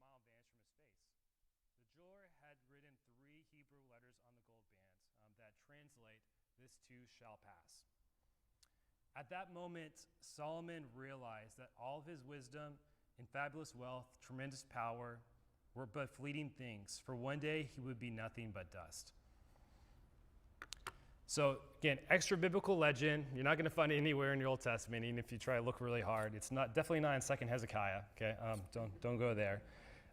smile vanished from his face. The jeweler had written 3 Hebrew letters on the gold band that translate, "This too shall pass." At that moment, Solomon realized that all of his wisdom and fabulous wealth, tremendous power, were but fleeting things, for one day he would be nothing but dust. So again, extra biblical legend. You're not going to find it anywhere in your Old Testament, even if you try to look really hard. It's definitely not in 2nd Hezekiah. Okay, don't go there.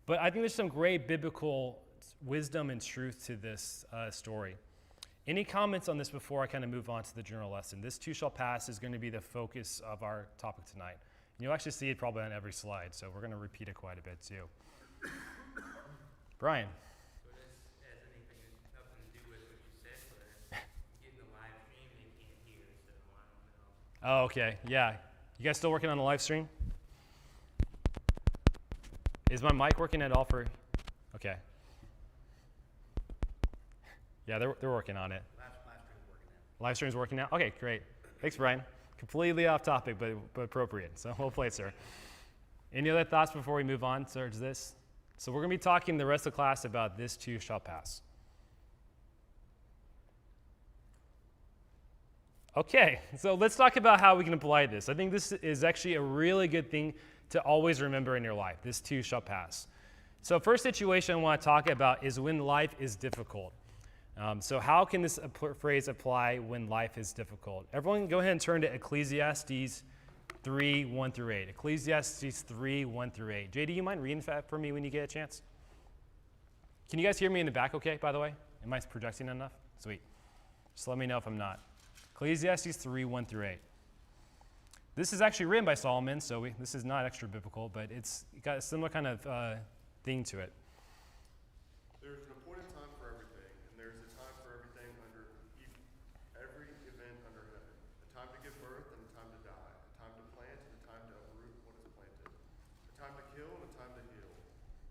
But I think there's some great biblical wisdom and truth to this story. Any comments on this before I kind of move on to the general lesson? This too shall pass is going to be the focus of our topic tonight. And you'll actually see it probably on every slide, so we're going to repeat it quite a bit too. Brian. So this has nothing to do with what you said, but getting the live stream they can't hear, so I don't know. Oh, okay. Yeah. You guys still working on the live stream? Is my mic working at all for? Okay. Yeah, they're working on it. Live stream's working now? Okay, great. Thanks, Brian. Completely off topic, but appropriate. So well played, sir. Any other thoughts before we move on towards this? So we're going to be talking the rest of the class about this too shall pass. Okay, so let's talk about how we can apply this. I think this is actually a really good thing to always remember in your life. This too shall pass. So first situation I want to talk about is when life is difficult. So how can this phrase apply when life is difficult? Everyone go ahead and turn to Ecclesiastes 3, 1 through 8. Ecclesiastes 3, 1 through 8. JD, you mind reading that for me when you get a chance? Can you guys hear me in the back okay, by the way? Am I projecting enough? Sweet. Just let me know if I'm not. Ecclesiastes 3, 1 through 8. This is actually written by Solomon, so this is not extra biblical, but it's got a similar kind of thing to it. There's an appointed time for everything, and there's a time for everything under every event under heaven. A time to give birth and a time to die. A time to plant and a time to uproot what is planted. A time to kill and a time to heal.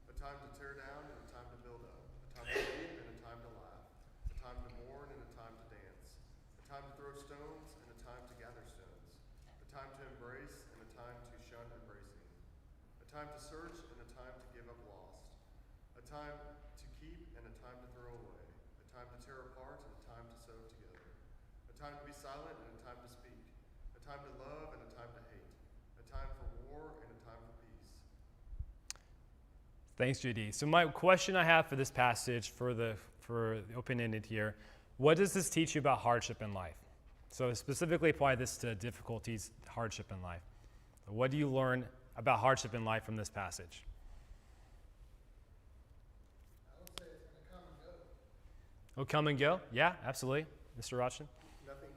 A time to tear down and a time to build up. A time to weep and a time to laugh. A time to mourn and a time to dance. A time to throw stones and a time to gather stones. A time to embrace and a time to shun embracing. A time to search and a time to give up lost. A time to keep and a time to throw away. A time to tear apart and a time to sew together. A time to be silent and a time to speak. A time to love and a time to hate. A time for war and a time for peace. Thanks, JD. So my question I have for this passage, for the open-ended here, what does this teach you about hardship in life? So specifically apply this to difficulties, hardship in life. So what do you learn about hardship in life from this passage? I would say it's going to come and go. Oh, come and go? Yeah, absolutely. Mr. Rochton? Nothing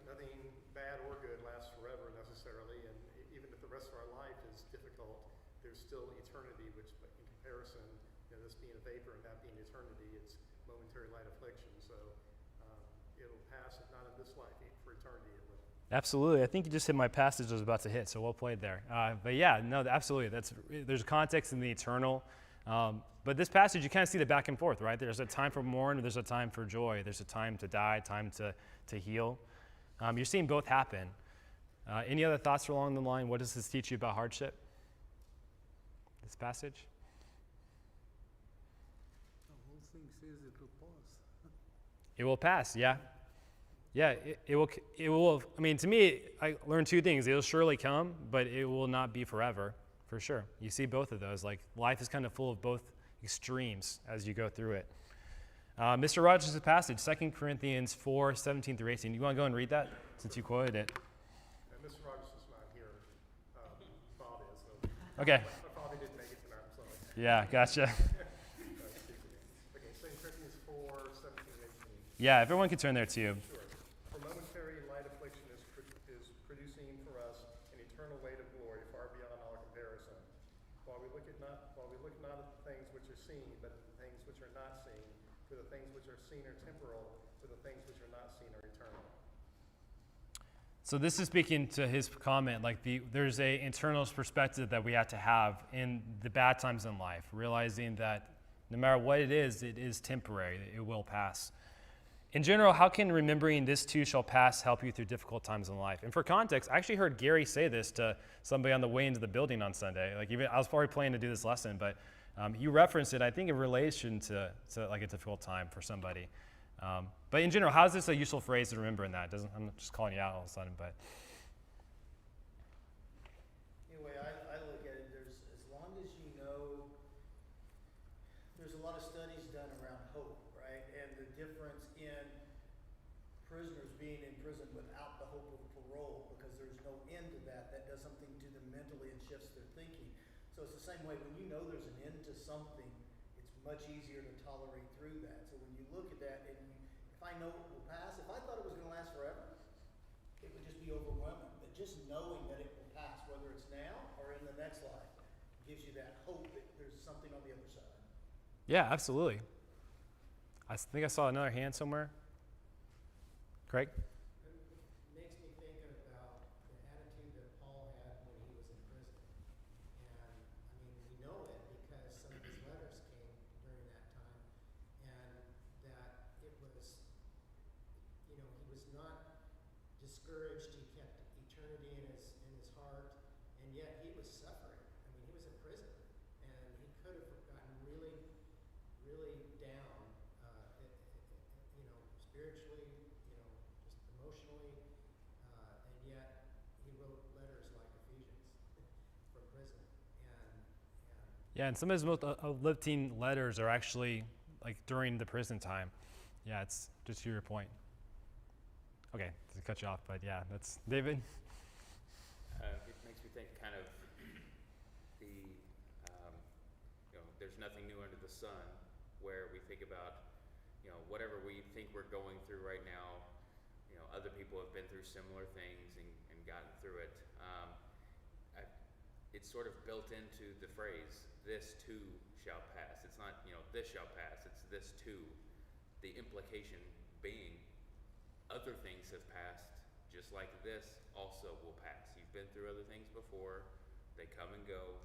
bad or good lasts forever necessarily, and even if the rest of our life is difficult, there's still eternity, which in comparison, this being a vapor and that being eternity, it's momentary light affliction. So it'll pass, if not in this life, for eternity it will. Absolutely. I think you just hit my passage I was about to hit, so well played there. But yeah, no, absolutely. There's a context in the eternal. But this passage, you kind of see the back and forth, right? There's a time for mourn, there's a time for joy. There's a time to die, time to heal. You're seeing both happen. Any other thoughts along the line? What does this teach you about hardship? This passage? The whole thing says it will pass. It will pass, yeah. Yeah, it will, I mean, to me, I learned 2 things. It will surely come, but it will not be forever, for sure. You see both of those. Like, life is kind of full of both extremes as you go through it. Mr. Rogers' passage, 2 Corinthians 4, 17 through 18. You want to go and read that, since you quoted it? And Mr. Rogers is not here. Bob is. So Okay. Bobby didn't make it tonight, I'm sorry. Yeah, gotcha. Okay, 2 Corinthians 4, 17 and 18. Yeah, everyone can turn there too. Sure. For momentary light affliction is producing for us an eternal weight of glory far beyond all comparison. While we look not at the things which are seen, but at the things which are not seen. For the things which are seen are temporal, for the things which are not seen are eternal. So this is speaking to his comment, like there's a internal perspective that we have to have in the bad times in life, realizing that no matter what it is temporary, it will pass. In general, how can remembering this too shall pass help you through difficult times in life? And for context, I actually heard Gary say this to somebody on the way into the building on Sunday. Like, even I was probably planning to do this lesson, but You referenced it, I think, in relation to like a difficult time for somebody. But in general, how is this a useful phrase to remember in that? I'm not just calling you out all of a sudden, but Anyway, I look at it, there's, as long as you know, there's a lot of studies done around hope, right? And the difference in prisoners being in prison without the hope of parole, because there's no end to that. That does something to them mentally and shifts their thinking. So it's the same way, when you know there's an end to something, it's much easier to tolerate through that. So when you look at that, and if I know it will pass, if I thought it was going to last forever, it would just be overwhelming. But just knowing that it will pass, whether it's now or in the next life, gives you that hope that there's something on the other side. yeah, absolutely. I think I saw another hand somewhere. Craig? It makes me think about the attitude that Paul had when he was in prison. And, I mean, we know it because some of his letters came during that time. And that it was, you know, he was not discouraged. He kept eternity in his heart. And yet he was suffering. I mean, he was in prison. And he could have gotten really, really down, you know, spiritually, you know, just emotionally, and yet he wrote letters like Ephesians from prison, and Yeah, and some of his most uplifting letters are actually like during the prison time. Yeah, it's just to your point. Okay, to cut you off, but yeah, that's David. It makes me think kind of the, you know, there's nothing new under the sun, where we think about, you know, whatever we think we're going through right now, you know, other people have been through similar things and gotten through it. It's sort of built into the phrase, this too shall pass. It's not, you know, this shall pass, it's this too. The implication being, other things have passed, just like this also will pass. You've been through other things before, they come and go,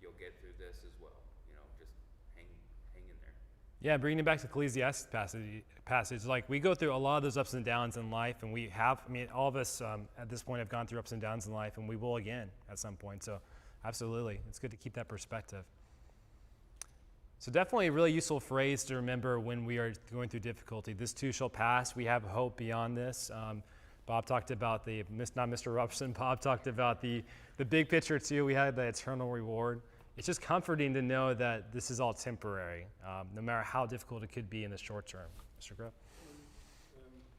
you'll get through this as well. You know, just hang in there. Yeah, bringing it back to Ecclesiastes passage, like we go through a lot of those ups and downs in life, and we have, I mean, all of us at this point have gone through ups and downs in life, and we will again at some point. So absolutely, it's good to keep that perspective. So definitely a really useful phrase to remember when we are going through difficulty. This too shall pass. We have hope beyond this. Bob talked about not Mr. Robertson, Bob talked about the big picture too. We had the eternal reward. It's just comforting to know that this is all temporary, no matter how difficult it could be in the short term. Mr. Grove?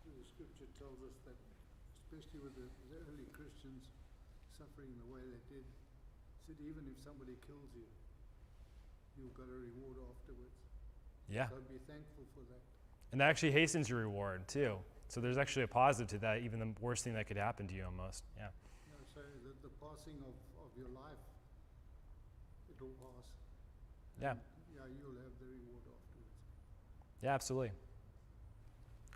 The scripture tells us that, especially with the early Christians suffering the way they did, said even if somebody kills you, you've got a reward afterwards. Yeah. So be thankful for that. And that actually hastens your reward too. So there's actually a positive to that, even the worst thing that could happen to you almost. Yeah. You know, so the passing of your life, it'll pass. Yeah. Yeah, you'll have the reward afterwards. Yeah, absolutely.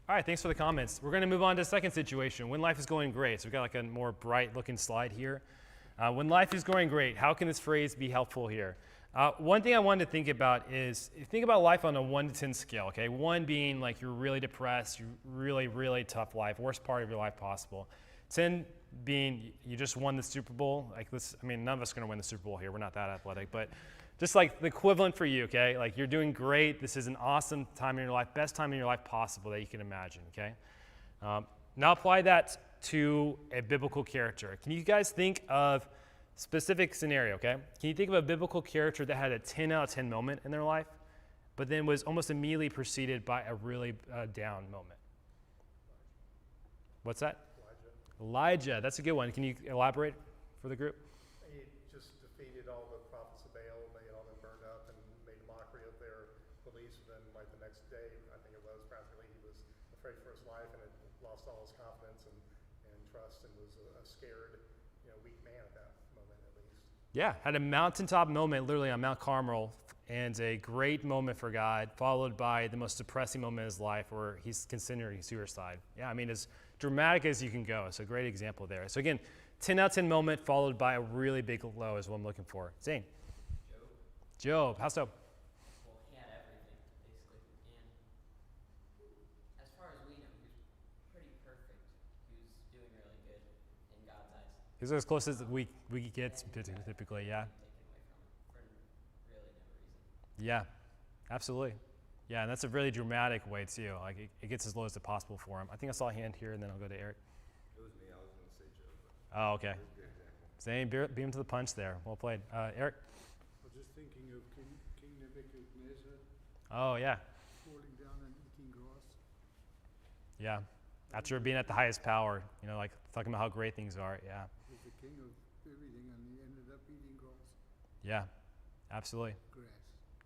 All right, thanks for the comments. We're going to move on to the second situation, when life is going great. So we've got like a more bright looking slide here. When life is going great, how can this phrase be helpful here? One thing I wanted to think about is, think about life on a 1 to 10 scale, okay? 1 being like you're really depressed, you're really, really tough life, worst part of your life possible. 10 being you just won the Super Bowl. Like this, I mean, none of us are going to win the Super Bowl here. We're not that athletic, but just like the equivalent for you, okay? Like you're doing great. This is an awesome time in your life, best time in your life possible that you can imagine, okay? Now apply that to a biblical character. Can you guys think of specific scenario, okay? Can you think of a biblical character that had a 10 out of 10 moment in their life, but then was almost immediately preceded by a really down moment? What's that? Elijah. That's a good one. Can you elaborate for the group? he just defeated all the prophets of Baal, and they had all been burned up, and made a mockery of their beliefs. And then, like the next day, I think it was practically, he was afraid for his life and had lost all his confidence and trust, and was a scared, you know, weak man at that moment, at least. Yeah, had a mountaintop moment literally on Mount Carmel, and a great moment for God, followed by the most depressing moment in his life where he's considering suicide. Yeah, I mean, as dramatic as you can go. So great example there. So again, 10 out of 10 moment followed by a really big low is what I'm looking for. Zane. Job. How so? Well, he had everything, basically. And as far as we know, he was pretty perfect. He was doing really good in God's eyes. He's as close as we get typically, yeah. Taken away from him for really no reason. Yeah, absolutely. Yeah, and that's a really dramatic way too. Like it gets as low as possible for him. I think I saw a hand here, and then I'll go to Eric. It was me. I was going to say Joe, but Oh, okay. it was a good example. Same, beam to the punch there. Well played. Eric? I was just thinking of King Nebuchadnezzar Oh, yeah. falling down and eating grass. Yeah. After being at the highest power, like talking about how great things are. Yeah. He was the king of everything, and he ended up eating grass. Yeah, absolutely. Grass.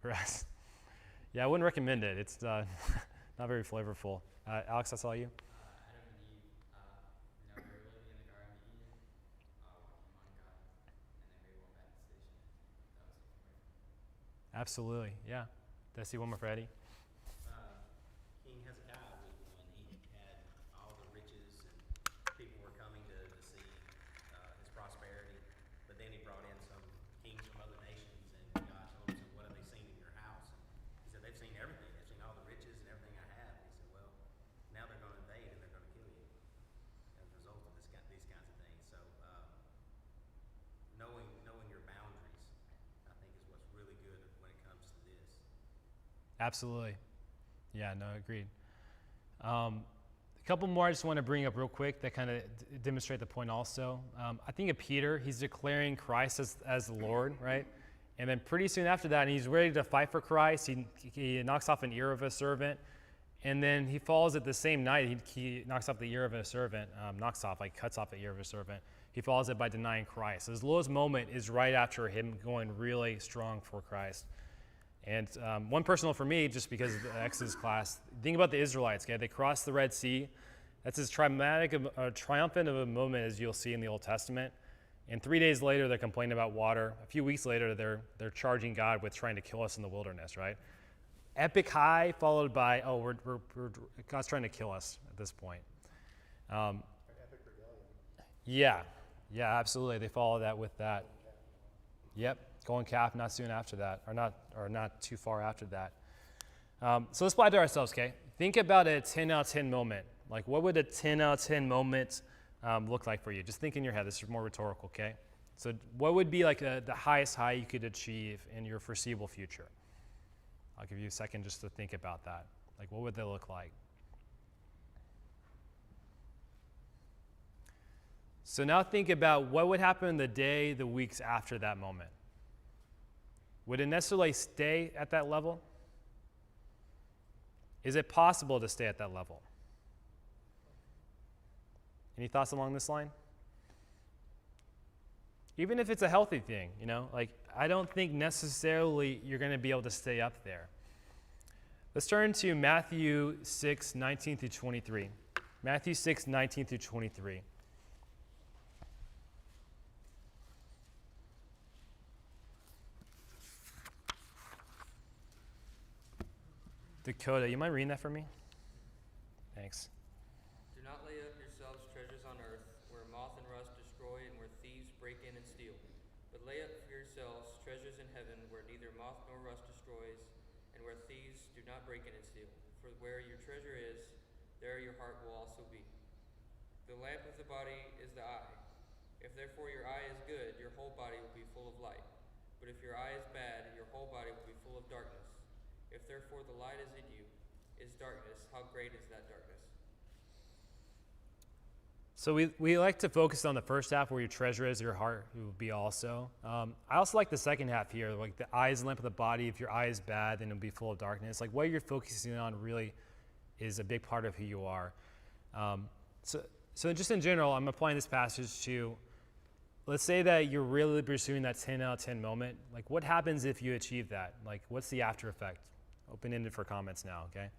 Grass. Yeah, I wouldn't recommend it. It's not very flavorful. Alex, I saw you. Adam and Eve, they were living in the Garden of Eden, walking among God, and then we went back to station. That was taken away from them. Absolutely. Yeah. Did I see one more for Eddie? King Hezekiah, when he had all the riches and people were coming to see his prosperity, but then he brought in some kings from other nations, and God told him, so what have they seen in your house? He said, they've seen everything. They've seen all the riches and everything I have. And he said, well, now they're going to invade and they're going to kill you as a result of these kinds of things. So knowing your boundaries, I think, is what's really good when it comes to this. Absolutely. Yeah, no, agreed. A couple more I just want to bring up real quick that kind of demonstrate the point also. I think of Peter, he's declaring Christ as the Lord, right? And then pretty soon after that, he's ready to fight for Christ. He knocks off an ear of a servant. And then he falls at the same night. He knocks off the ear of a servant, cuts off the ear of a servant. He falls it by denying Christ. So his lowest moment is right after him going really strong for Christ. And one personal for me, just because of the Exodus class, think about the Israelites, okay? They crossed the Red Sea. That's as triumphant of a moment as you'll see in the Old Testament. And 3 days later, they're complaining about water. A few weeks later, they're charging God with trying to kill us in the wilderness, right? Epic high followed by, God's trying to kill us at this point. An epic rebellion. Yeah, absolutely. They follow that with that. Yep, golden calf not soon after that, or not too far after that. So let's apply it to ourselves, okay? Think about a 10 out of 10 moment. Like, what would a 10 out of 10 moment look like for you? Just think in your head. This is more rhetorical, okay? So what would be like the highest high you could achieve in your foreseeable future? I'll give you a second just to think about that. Like, what would they look like? So now think about what would happen the day, the weeks after that moment. Would it necessarily stay at that level? Is it possible to stay at that level? Any thoughts along this line? Even if it's a healthy thing, I don't think necessarily you're going to be able to stay up there. Let's turn to Matthew 6, 19 through 23. Matthew 6, 19 through 23. Dakota, you mind reading that for me? Thanks. Do not lay up yourselves treasures on earth, where moth and rust destroy and where thieves break in and steal. But lay up for yourselves treasures in heaven, where neither moth nor rust destroys, and where thieves do not break in and steal. For where your treasure is, there your heart will also be. The lamp of the body is the eye. If therefore your eye is good, your whole body will be full of light. But if your eye is bad, your whole body will be full of darkness. If therefore the light is in you, is darkness, how great is that darkness? So we like to focus on the first half, where your treasure is, your heart will be also. I also like the second half here, like the eye is the lamp of the body. If your eye is bad, then it'll be full of darkness. Like what you're focusing on really is a big part of who you are. So just in general, I'm applying this passage to, let's say that you're really pursuing that 10 out of 10 moment. Like what happens if you achieve that? Like what's the after effect? Open-ended for comments now, okay?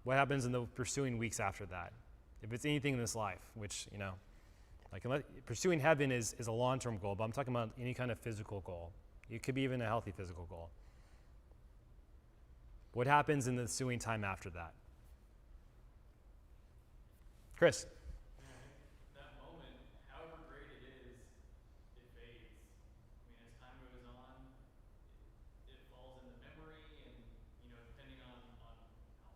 What happens in the pursuing weeks after that? If it's anything in this life, which, pursuing heaven is a long-term goal, but I'm talking about any kind of physical goal. It could be even a healthy physical goal. What happens in the ensuing time after that? Chris? That moment, however great it is, it fades. I mean, as time goes on, it falls into memory, and depending on how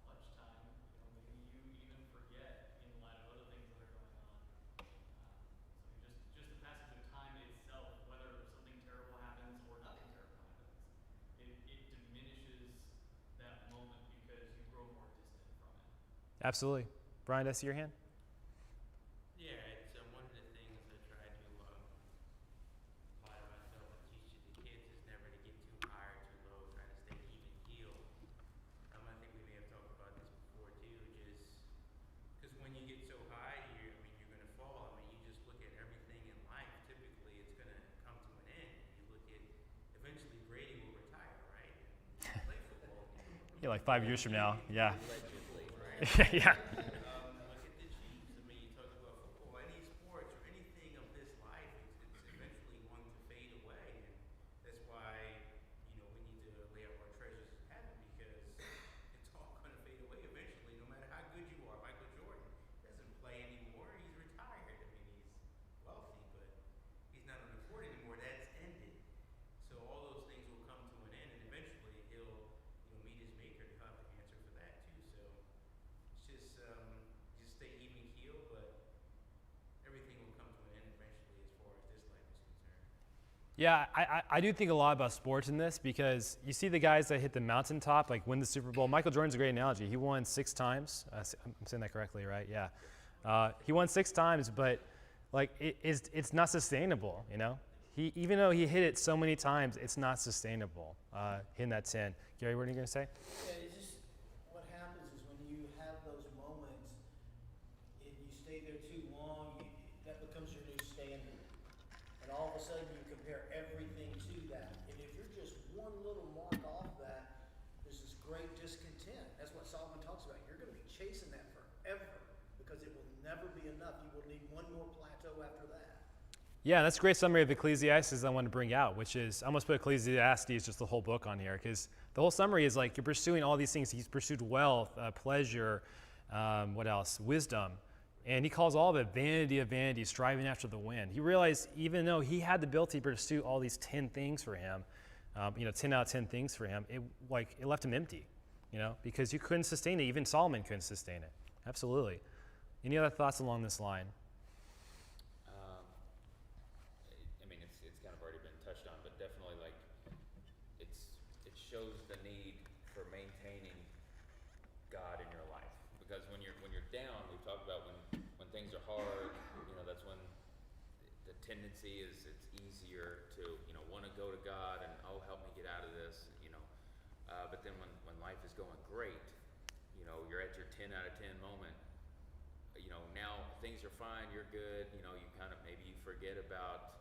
much time, maybe you even forget in light of other things that are going on. So just the passage of time itself, whether something terrible happens or nothing terrible happens, it Absolutely. Brian, did I see your hand? Yeah, it's one of the things I try to apply to myself and teach to the kids is never to get too high or too low, try to stay even keeled. I think we may have talked about this before too, just because when you get so high, you're going to fall. You just look at everything in life. Typically, it's going to come to an end. You look at, eventually Brady will retire, right? And play football. Yeah, like 5 years from now. Yeah. Allegedly, right? Yeah. Look at the Chiefs. You talk about football, any sports or anything of this life, it's eventually going to fade away. And that's why, we need to lay up our treasures in heaven because it's all going to fade away eventually, no matter how good you are. Michael Jordan doesn't play anymore. He's retired. He's wealthy, but he's not on the court anymore. That's ended. So all those things will come to an end, and eventually he'll, meet his maker. He'll have to answer for that too. So it's just stay even keel, but everything will come to an end eventually as far as this life is concerned. Yeah, I do think a lot about sports in this because you see the guys that hit the mountaintop, like win the Super Bowl. Michael Jordan's a great analogy. He won 6 times. I'm saying that correctly, right? Yeah. He won 6 times, but it's not sustainable, He, even though he hit it so many times, it's not sustainable, hitting that 10. Gary, what are you going to say? Yeah, it's just what happens is when you have those moments and you stay there too long, that becomes your new standard. And all of a sudden you compare everything to that. And if you're just one little mark off that, there's this great discontent. That's what Solomon talks about. You're going to be chasing that forever because it will never be enough. You will need one more plateau after that. Yeah, that's a great summary of Ecclesiastes I want to bring out, which is, I almost put Ecclesiastes, just the whole book on here, because the whole summary is like you're pursuing all these things. He's pursued wealth, pleasure, what else? Wisdom. And he calls all of it vanity of vanity, striving after the wind. He realized even though he had the ability to pursue all these 10 things for him, 10 out of 10 things for him, it left him empty, because you couldn't sustain it. Even Solomon couldn't sustain it. Absolutely. Any other thoughts along this line? It's kind of already been touched on, but definitely it shows the need for maintaining God in your life. Because when you're down, we've talked about when things are hard, that's when the tendency is it's easier to want to go to God and help me get out of this, but then when life is going great, you're at your 10 out of 10 moment. Now things are fine, you're good, you kind of maybe you forget about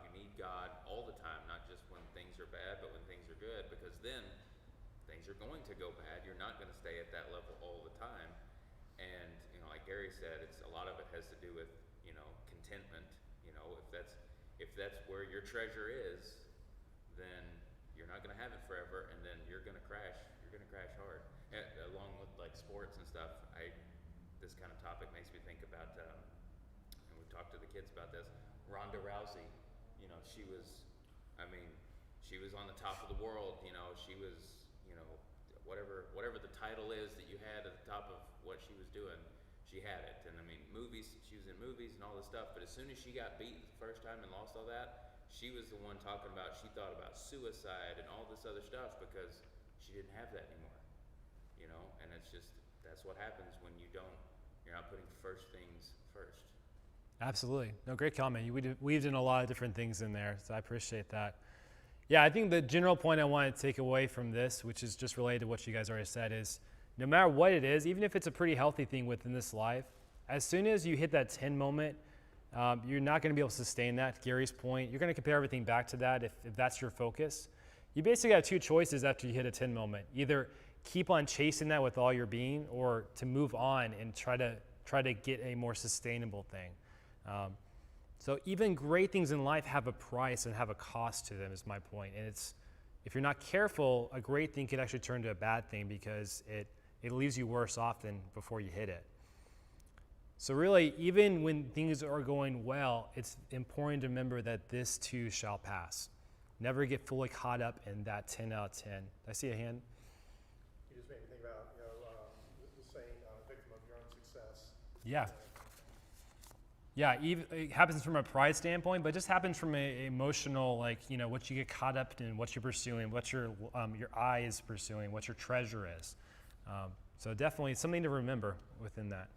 you need God all the time, not just when things are bad, but when things are good, because then things are going to go bad. You're not going to stay at that level all the time. And, like Gary said, a lot of it has to do with, contentment. If that's where your treasure is, then you're not going to have it forever, and then you're going to crash. You're going to crash hard. And along with sports and stuff, this kind of topic makes me think about, and we've talked to the kids about this, Ronda Rousey. She was on the top of the world. She was, whatever the title is that you had at the top of what she was doing, she had it. And movies, she was in movies and all this stuff. But as soon as she got beat the first time and lost all that, she was the one talking about, she thought about suicide and all this other stuff because she didn't have that anymore. And it's just, that's what happens when you're not putting first things first. Absolutely. No, great comment. You weaved in a lot of different things in there, so I appreciate that. Yeah, I think the general point I want to take away from this, which is just related to what you guys already said, is no matter what it is, even if it's a pretty healthy thing within this life, as soon as you hit that 10 moment, you're not going to be able to sustain that. To Gary's point, you're going to compare everything back to that if that's your focus. You basically have 2 choices after you hit a 10 moment. Either keep on chasing that with all your being, or to move on and try to get a more sustainable thing. So even great things in life have a price and have a cost to them, is my point. And if you're not careful, a great thing could actually turn into a bad thing because it leaves you worse off than before you hit it. So really, even when things are going well, it's important to remember that this too shall pass. Never get fully caught up in that 10 out of 10. I see a hand. You just made me think about, the saying, victim of your own success. Yeah. Yeah, it happens from a pride standpoint, but it just happens from an emotional, what you get caught up in, what you're pursuing, what your eye is pursuing, what your treasure is. So definitely something to remember within that.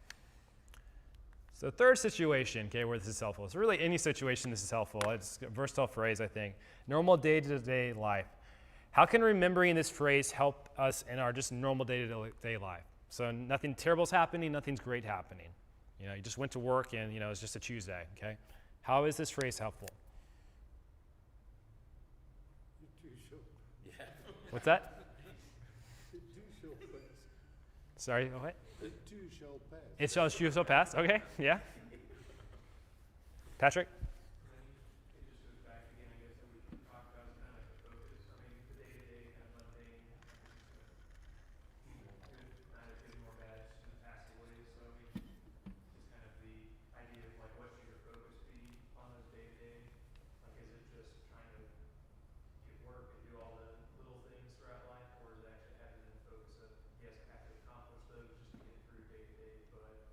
So third situation, okay, where this is helpful. So really any situation this is helpful. It's a versatile phrase, I think. Normal day-to-day life. How can remembering this phrase help us in our just normal day-to-day life? So nothing terrible is happening, nothing's great happening. You know, you just went to work and, you know, it's just a Tuesday, okay? How is this phrase helpful? It too shall, What's that? it too shall pass. Sorry, what? It too shall pass. It shall pass. Okay, yeah. Patrick? It just goes back again, I guess, that we talked about is kind of like the focus. I mean, the day-to-day kind of mundane, neither good nor bad, it's just gonna pass away. So I mean, just kind of the idea of like, what should your focus be on those day-to-day? Like, is it just trying to get work and do all the little things throughout life, or is it actually having the focus of, yes, I have to accomplish those just to get through day-to-day, but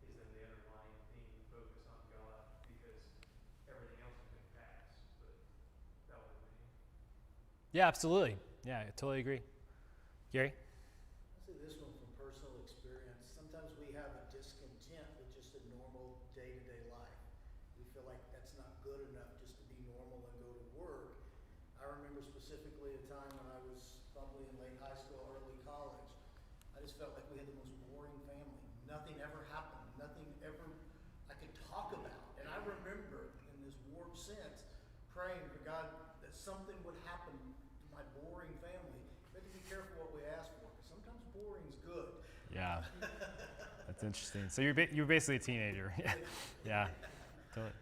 is then the underlying theme focus on God, because everything else is going to pass, but that would remain. Yeah, absolutely. Yeah, I totally agree. Gary? I'll say this one from personal experience. Sometimes we have a discontent with just a normal day-to-day life. We feel like that's not good enough just to be normal and go to work. I remember specifically a time when I was probably in late high school, early college. I just felt like we had the most boring family. Nothing ever happened. Nothing ever I could talk about. And I remember in this warped sense praying for God that something would happen to my boring family. We have to be careful what we ask for, because sometimes boring's good. Yeah. That's interesting. So you're basically a teenager. Yeah.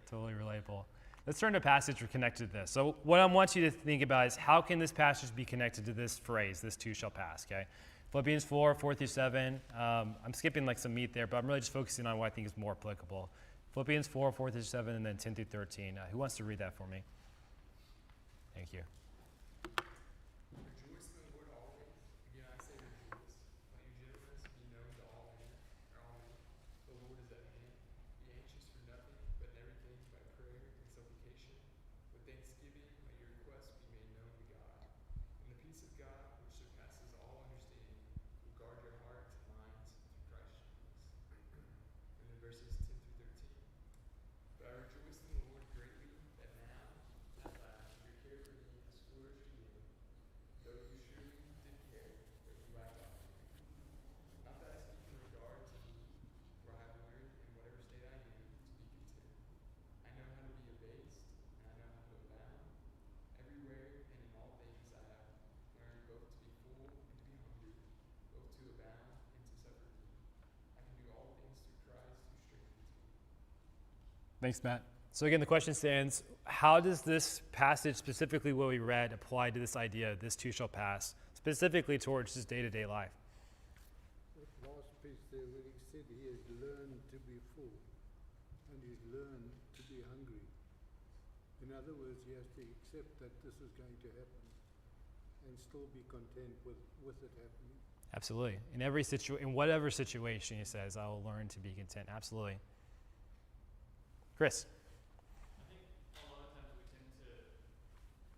Totally relatable. Let's turn to a passage connected to this. So what I want you to think about is how can this passage be connected to this phrase, this too shall pass, okay? Philippians 4 through 7. I'm skipping like some meat there, but I'm really just focusing on what I think is more applicable. Philippians 4 through 7, and then 10 through 13. Who wants to read that for me? Thank you. Rejoice in the Lord always. Again, I say rejoice. Let your gentleness be known to all men, or all men. The Lord is at hand. Be anxious for nothing, but in everything by prayer and supplication. With thanksgiving, let your requests be made known to God. And the peace of God, which surpasses all understanding, will guard your hearts and minds through Christ Jesus. And then verses 10 through 13. But I rejoice in the Lord greatly that now, at last, your care for me has flourished again, though you surely did care, but you lacked opportunity. Not that I speak in regard to me, for I have learned in whatever state I am to be content. I know how to be abased, and I know how to abound. Everywhere and in all things I have learned both to be full and to be hungry, both to abound and to suffer need. I can do all things through Christ who strengthens me. Thanks, Matt. So again, the question stands, how does this passage, specifically what we read, apply to this idea, this too shall pass, specifically towards his day-to-day life? That last piece there where he said he has learned to be full and he's learned to be hungry. In other words, he has to accept that this is going to happen and still be content with it happening. Absolutely. In whatever situation, he says, I will learn to be content. Absolutely. Chris. I think a lot of times we tend to,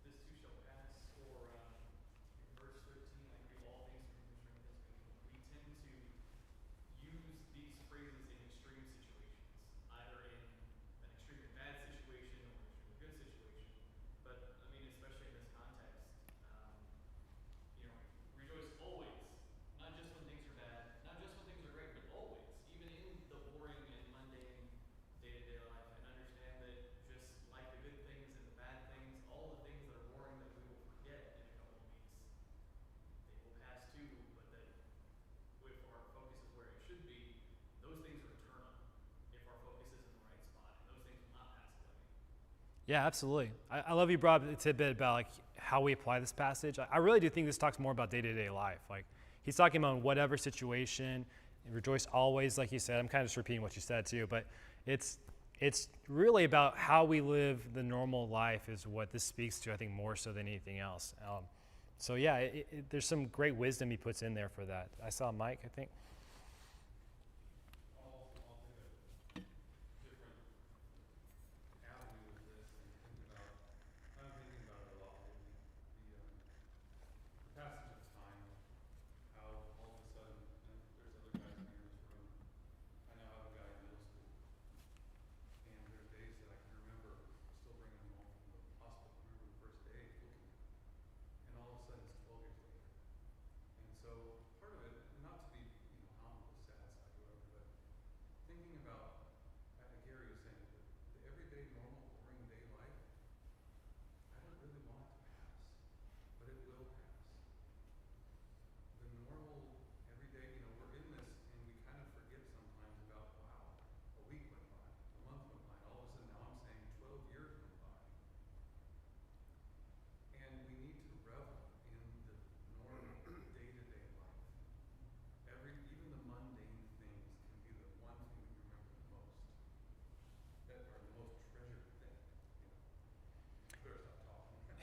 this too shall pass, or in verse 13, I can do all things through who strengthens me. We tend to use these phrases in extreme situations, either in an extremely bad situation or an extremely good situation. But I mean, especially in this context, you know, rejoice always, not just when things are bad, not just when things are great, but always, even in the boring and mundane day-to-day life, and understand that just like the good things and the bad things, all the things that are boring that we will forget in a couple of weeks, they will pass too, but that if our focus is where it should be, those things are eternal if our focus is in the right spot, and those things will not pass away. Yeah, absolutely. I love you brought up a tidbit about like how we apply this passage. I really do think this talks more about day-to-day life. Like he's talking about whatever situation, rejoice always, like you said. I'm kind of just repeating what you said too, but it's really about how we live the normal life is what this speaks to, I think, more so than anything else. So yeah, there's some great wisdom he puts in there for that. I saw Mike, I think. I'll take a different avenue of this and think about, I'm thinking about it a lot lately. The passage of time, how all of a sudden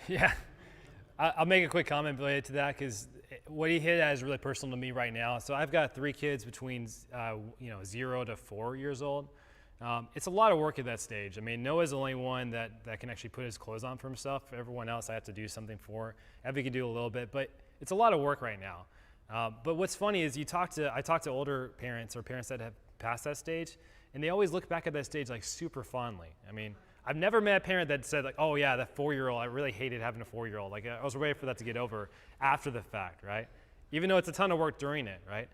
Yeah. I'll make a quick comment related to that because what he hit at is really personal to me right now. So I've got 3 kids between 0 to 4 years old. It's a lot of work at that stage. I mean, Noah's the only one that can actually put his clothes on for himself. For everyone else, I have to do something for. Evie can do a little bit, but it's a lot of work right now. But what's funny is I talk to older parents or parents that have passed that stage, and they always look back at that stage like super fondly. I mean, I've never met a parent that said like, oh yeah, that 4-year-old, I really hated having a 4-year-old. Like I was ready for that to get over after the fact, right? Even though it's a ton of work during it, right?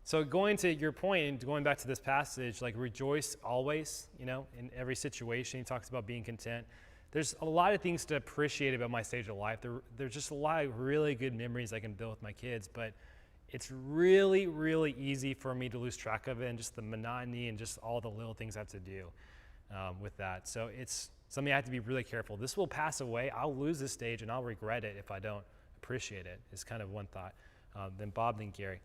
So going to your point and going back to this passage, like rejoice always, in every situation. He talks about being content. There's a lot of things to appreciate about my stage of life. There's just a lot of really good memories I can build with my kids, but it's really, really easy for me to lose track of it and just the monotony and just all the little things I have to do with that. So it's something I have to be really careful. This will pass away. I'll lose this stage and I'll regret it if I don't appreciate it, is kind of one thought. Then Bob, then Gary.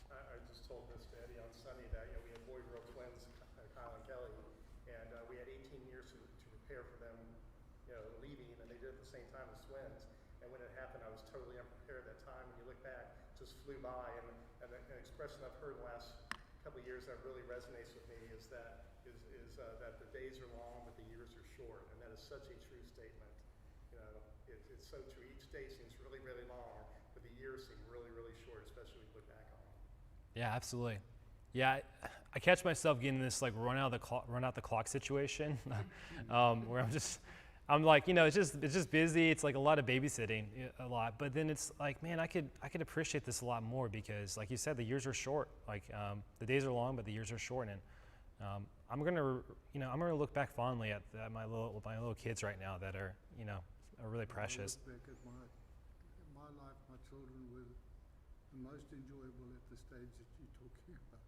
I just told this to Eddie on Sunday that we had boy-girl twins, Kyle and Kelly, and we had 18 years to prepare for them, leaving, and they did it at the same time as twins. And when it happened, I was totally unprepared at that time. When you look back, it just flew by. And an expression I've heard the last couple of years that really resonates with me is that the days are long, but the years are short, and that is such a true statement. It's so true. Each day seems really, really long, but the years seem really, really short, especially when you look back on them. Yeah, absolutely. Yeah, I catch myself getting this like run out the clock situation, where I'm like, it's just busy. It's like a lot of babysitting, a lot. But then it's like, man, I could appreciate this a lot more because, like you said, the years are short. Like the days are long, but the years are short. And I'm gonna look back fondly at my little kids right now that are really precious. I look back at my life, my children were the most enjoyable at the stage that you're talking about.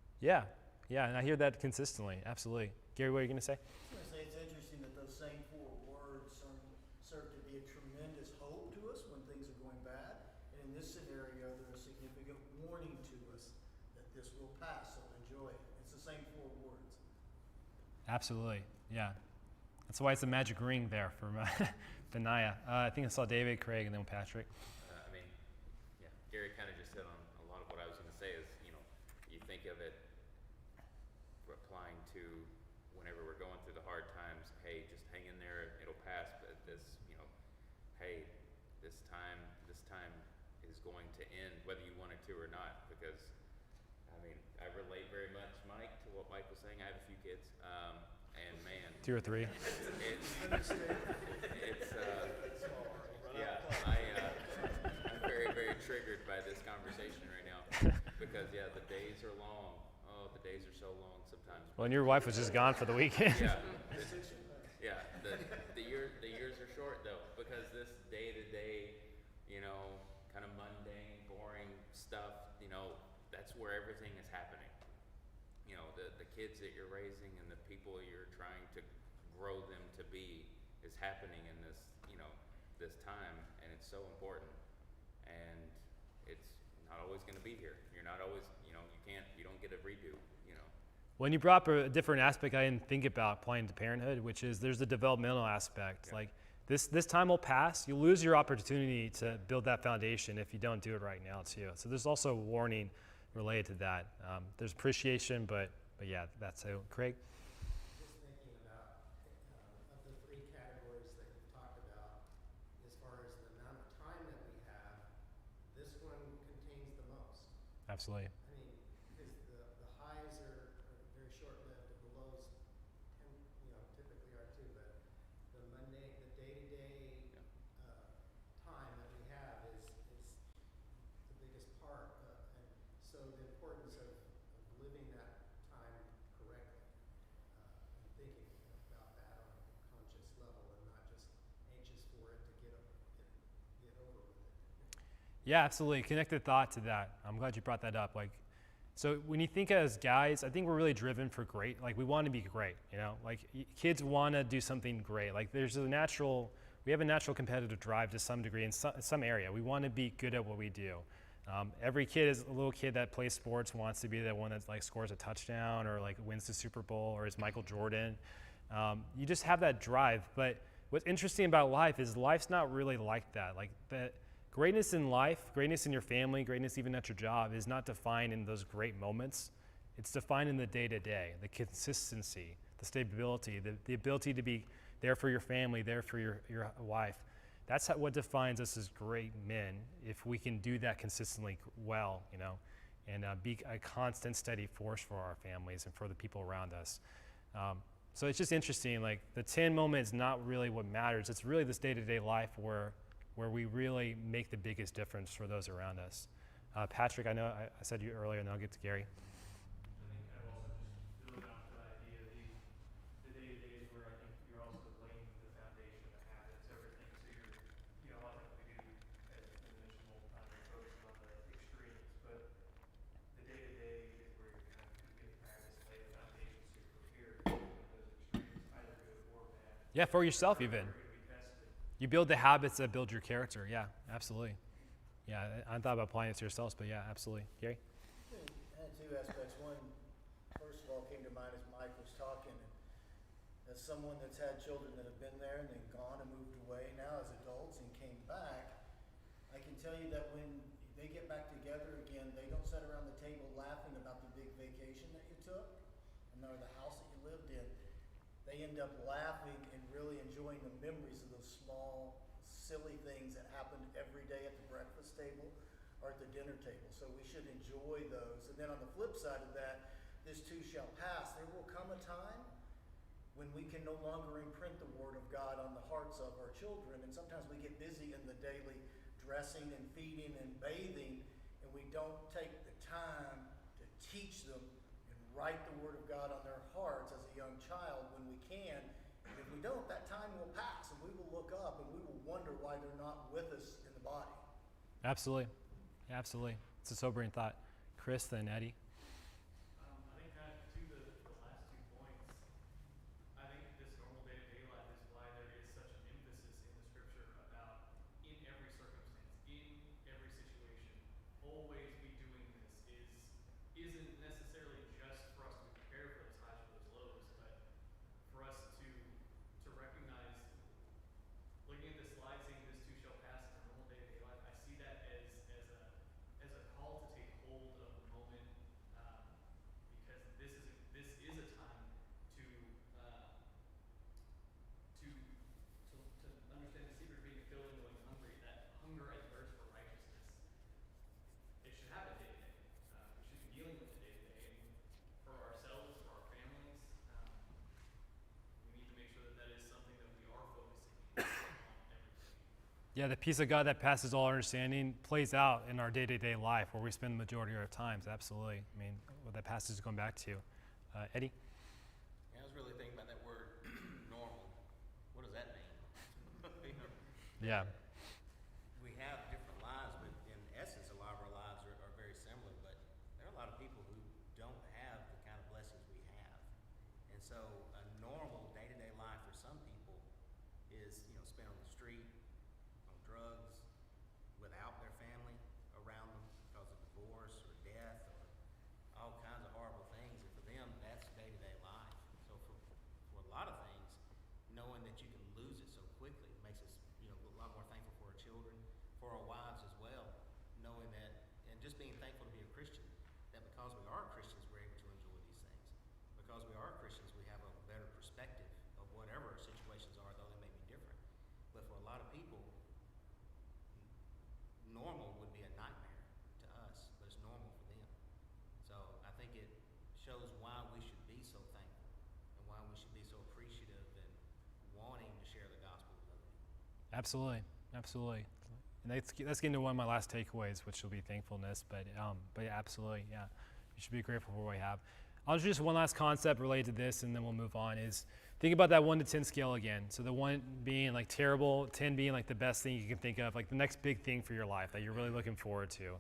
Yeah, and I hear that consistently. Absolutely. Gary, what are you gonna say? I was going to say it's interesting that those same 4 words serve to be a tremendous hope to us when things are going bad. And in this scenario, they're a significant warning to us that this will pass, so enjoy it. It's the same 4 words. Absolutely. Yeah. That's why it's a magic ring there for Benaiah. I think I saw David, Craig, and then Patrick. Gary kind of just hit on a lot of what I was going to say is, you think of it applying to whenever we're going through the hard times, hey, just hang in there, it'll pass, but this, hey, this time is going to end, whether you want it to or not, because, I relate very much, Mike, to what Mike was saying. I have a few kids, and man. 2 or 3. I'm very, very triggered by this conversation right now because, the days are long. Oh, the days are so long sometimes. Well, and your wife was just gone for the weekend. The years are short though, because this day-to-day, kind of mundane, boring stuff, that's where everything is happening. The kids that you're raising and the people you're trying to grow them to be is happening in this, this time, and it's so important. And it's not always going to be here. You're not always, you don't get a redo, When you brought up a different aspect I didn't think about applying to parenthood, which is there's the developmental aspect. Yeah. Like this time will pass. You lose your opportunity to build that foundation if you don't do it right now too. So there's also a warning related to that. There's appreciation, but yeah, that's so. Craig? Just thinking about of the 3 categories that you've talked about, as far as the amount of time that we have, this one contains the most. Absolutely. Because the highs are very short-lived, and the lows typically are too. But the day-to-day time that we have is the biggest part. And so the importance of living that time correctly, and thinking about that on a conscious level, and not just anxious for it to get over with it. Yeah, absolutely. Connected thought to that. I'm glad you brought that up. So when you think as guys, I think we're really driven for great. Like we want to be great, kids want to do something great. Like we have a natural competitive drive to some degree in some area. We want to be good at what we do. Every kid is a little kid that plays sports wants to be the one that scores a touchdown or wins the Super Bowl or is Michael Jordan. You just have that drive, but what's interesting about life is life's not really like that. Like the greatness in life, greatness in your family, greatness even at your job is not defined in those great moments. It's defined in the day-to-day, the consistency, the stability, the ability to be there for your family, there for your wife. That's what defines us as great men, if we can do that consistently well, and be a constant, steady force for our families and for the people around us. So it's just interesting, like the 10 moment is not really what matters. It's really this day-to-day life where we really make the biggest difference for those around us. Patrick, I know I said you earlier, and then I'll get to Gary. I think kind of also just building off the idea of the day-to-day is where I think you're also laying the foundation, the habits, everything. So you're, a lot of times we do, as we mentioned multiple times, we're focusing on the extremes, but the day-to-day is where you're kind of getting practice, lay the foundation so you're prepared for those extremes, either good or bad. Yeah, for yourself even. You're going to be tested. You build the habits that build your character. Yeah, absolutely. Yeah, I thought about applying it to yourselves, but yeah, absolutely. Gary? I had two aspects. One, first of all, came to mind as Mike was talking. As someone that's had children that have been there and then gone and moved away now as adults and came back, I can tell you that when they get back together again, they don't sit around the table laughing about the big vacation that you took or the house that you lived in. They end up laughing and really enjoying the memories of those small, silly things that happened every day at the breakfast table or at the dinner table. So we should enjoy those. And then on the flip side of that, this too shall pass. There will come a time when we can no longer imprint the Word of God on the hearts of our children. And sometimes we get busy in the daily dressing and feeding and bathing, and we don't take the time to teach them and write the Word of God on their hearts as a young child when we can. And if we don't, that time will pass, and we will look up and we will wonder why they're not with us in the body. Absolutely. Yeah, absolutely. It's a sobering thought. Chris, then Eddie. I think kind of to the last 2 points, I think this normal day-to-day life is why there is such an emphasis in the scripture about in every circumstance, in every situation, always be doing this isn't necessarily just for us to be prepared for those highs or those lows, but for us to recognize, looking at this slide saying this too shall pass in our normal day-to-day life, I see that as a call to take hold of the moment, because this is a time to understand the secret of being filled and going hungry, that hunger and thirst for righteousness. It should happen day to day. We should be dealing with it day to day, and for ourselves, for our families, we need to make sure that is something that we are focusing on everything. Yeah, the peace of God that passes all understanding plays out in our day-to-day life where we spend the majority of our times. Absolutely. I mean, what that passage is going back to. Eddie? Yeah, I was really thinking about that word, normal. What does that mean? Yeah. We have different lives, but in essence, a lot of our lives are very similar. But there are a lot of people who don't have the kind of blessings we have. And so a normal day-to-day life for some people is, spent on the street, on drugs, without their family around them because of divorce or death or all kinds of horrible things. And for them, that's day-to-day life. So for a lot of things, knowing that you can lose it so quickly makes us, a lot more thankful for our children, for our wives as well, knowing that, and just being thankful to be a Christian, that because we are Christians, we're able to enjoy these things. Because we are Christians, we have a better perspective of whatever our situations are, though they may be different. But for a lot of people, normal would be a nightmare to us, but it's normal for them. So I think it shows why we should be so thankful and why we should be so appreciative and wanting to share the gospel with other people. Absolutely. Absolutely. And that's getting to one of my last takeaways, which will be thankfulness. But yeah, absolutely, yeah. We should be grateful for what we have. I'll introduce one last concept related to this, and then we'll move on, is think about that 1 to 10 scale again. So the 1 being like terrible, 10 being like the best thing you can think of, like the next big thing for your life that you're really looking forward to.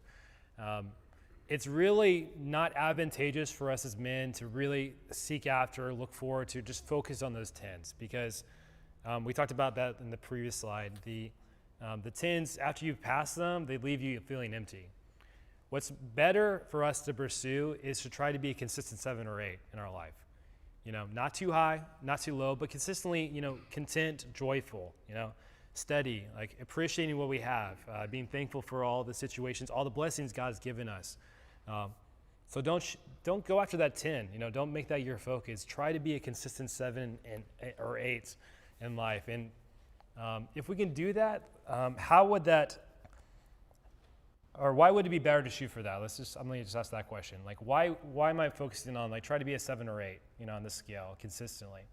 It's really not advantageous for us as men to really seek after, look forward to, just focus on those 10s, because we talked about that in the previous slide. The 10s, after you've passed them, they leave you feeling empty. What's better for us to pursue is to try to be a consistent 7 or 8 in our life. Not too high, not too low, but consistently, content, joyful, steady, like appreciating what we have, being thankful for all the situations, all the blessings God has given us. So don't go after that 10. Don't make that your focus. Try to be a consistent 7 or 8 in life. And if we can do that, how would that, or why would it be better to shoot for that? I'm going to just ask that question. Like, why am I focusing on, try to be a 7 or 8, on the scale consistently?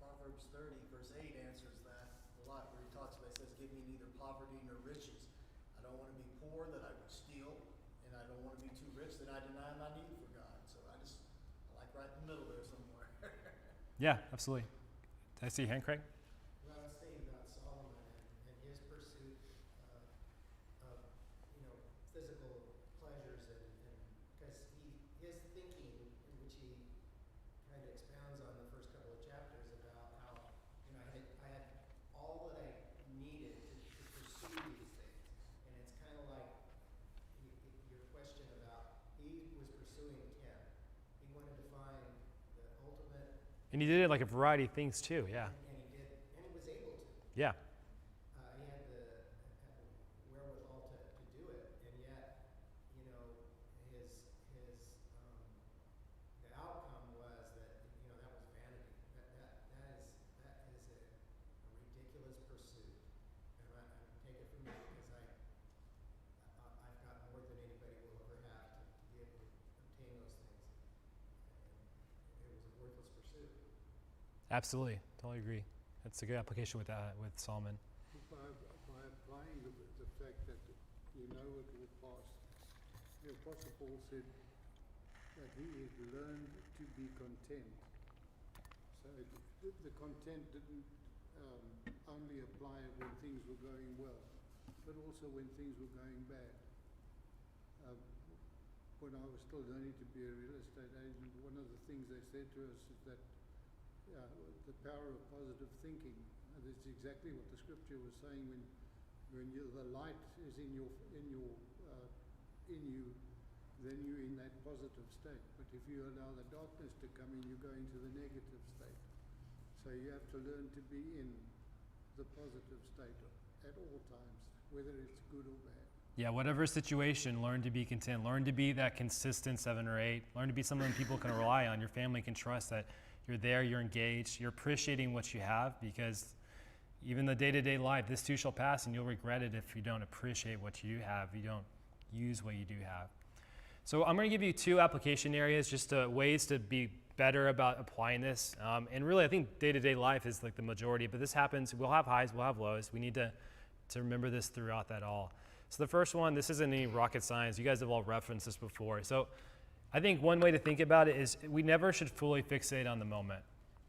Proverbs 30, verse 8 answers that a lot, where he talks about, it says, give me neither poverty nor riches. I don't want to be poor that I would steal, and I don't want to be too rich that I deny my need for God. So I like right in the middle there somewhere. Yeah, absolutely. Did I see your hand, Craig? Well, I was thinking about Solomon and his pursuit of physical pleasures, and because his thinking, in which he kind of expounds on the first couple of chapters about how I had all that I needed to pursue these things, and it's kind of like your question about he was pursuing 10. He wanted to find the ultimate. And he did it like a variety of things too, yeah. And he did, and he was able to. Yeah. He had the wherewithal to do it, and yet, his the outcome was that that was vanity. That is a ridiculous pursuit, and I take it from me because I've got more than anybody will ever have to be able to obtain those things, and it was a worthless pursuit. Absolutely. Totally agree. That's a good application with Solomon. By applying the fact that it will pass. The Apostle Paul said that he had learned to be content. So the content didn't only apply when things were going well, but also when things were going bad. When I was still learning to be a real estate agent, one of the things they said to us is that the power of positive thinking. That's exactly what the scripture was saying. When the light is in you, then you're in that positive state. But if you allow the darkness to come in, you go into the negative state. So you have to learn to be in the positive state at all times, whether it's good or bad. Yeah, whatever situation, learn to be content. Learn to be that consistent 7 or 8. Learn to be someone people can rely on. Your family can trust that you're there, you're engaged, you're appreciating what you have, because even the day-to-day life, this too shall pass, and you'll regret it if you don't appreciate what you do have, you don't use what you do have. So I'm going to give you 2 application areas, just ways to be better about applying this. And really, I think day-to-day life is like the majority, but this happens. We'll have highs, we'll have lows. We need to remember this throughout that all. So the first one, this isn't any rocket science. You guys have all referenced this before. So I think one way to think about it is we never should fully fixate on the moment.